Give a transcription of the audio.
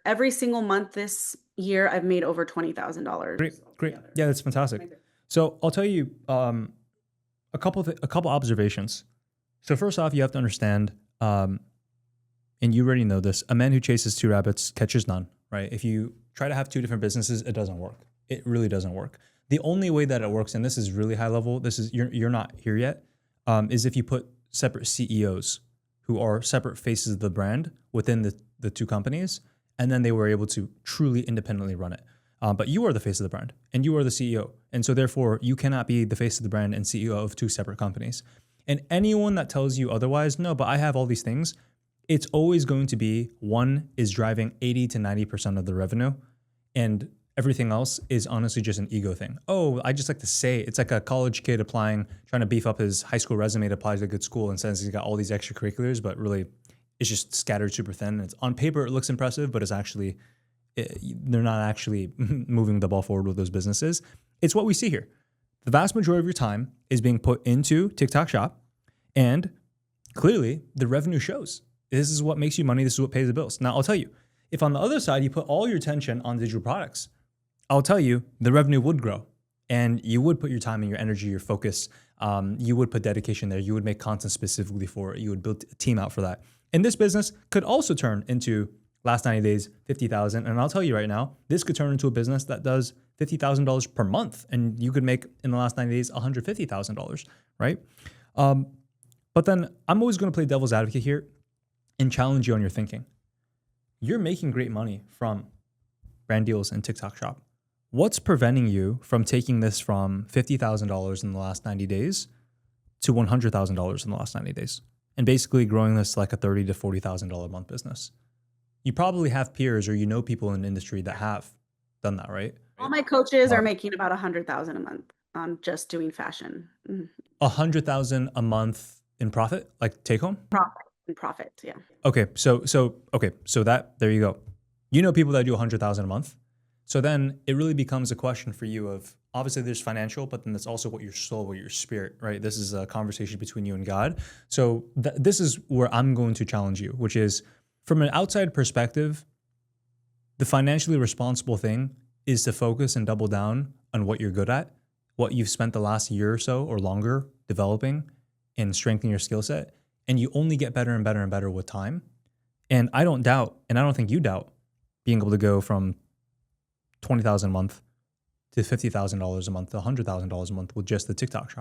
every single month this year, I've made over $20,000 Great, great. altogether. Yeah, that's fantastic. So I'll tell you a couple observations. So first off, you have to understand, and you already know this: a man who chases two rabbits catches none. Right? If you try to have two different businesses, it doesn't work. It really doesn't work. The only way that it works, and this is really high level, this is you're not here yet, is if you put separate CEOs who are separate faces of the brand within the two companies, and then they were able to truly independently run it. But you are the face of the brand and you are the CEO. And so therefore you cannot be the face of the brand and CEO of two separate companies. And anyone that tells you otherwise, no, but I have all these things, it's always going to be one is driving 80 to 90% of the revenue, and everything else is honestly just an ego thing. Oh, I just like to say, it's like a college kid trying to beef up his high school resume to apply to a good school, and says he's got all these extracurriculars, but really it's just scattered super thin. And it's on paper, it looks impressive, but it's actually, they're not actually moving the ball forward with those businesses. It's what we see here. The vast majority of your time is being put into TikTok Shop, and clearly the revenue shows. This is what makes you money. This is what pays the bills. Now, I'll tell you, if on the other side you put all your attention on digital products, I'll tell you the revenue would grow, and you would put your time and your energy, your focus, you would put dedication there. You would make content specifically for it. You would build a team out for that. And this business could also turn into last 90 days, 50,000. And I'll tell you right now, this could turn into a business that does $50,000 per month. And you could make in the last 90 days, $150,000, right? But then I'm always going to play devil's advocate here and challenge you on your thinking. You're making great money from brand deals and TikTok Shop. What's preventing you from taking this from $50,000 in the last 90 days to $100,000 in the last 90 days? And basically growing this like a $30,000 to $40,000 a month business. You probably have peers or you know people in the industry that have done that, right? All my coaches are making about 100,000 a month on just doing fashion. 100,000 a month in profit, like take home? Profit, yeah. Okay, so that, there you go. You know people that do 100,000 a month. So then it really becomes a question for you of, obviously there's financial, but then that's also what your soul, what your spirit, right? This is a conversation between you and God. So this is where I'm going to challenge you, which is from an outside perspective, the financially responsible thing is to focus and double down on what you're good at, what you've spent the last year or so or longer developing and strengthening your skill set. And you only get better and better and better with time. And I don't doubt, and I don't think you doubt, being able to go from $20,000 a month to $50,000 a month to $100,000 a month with just the TikTok Shop.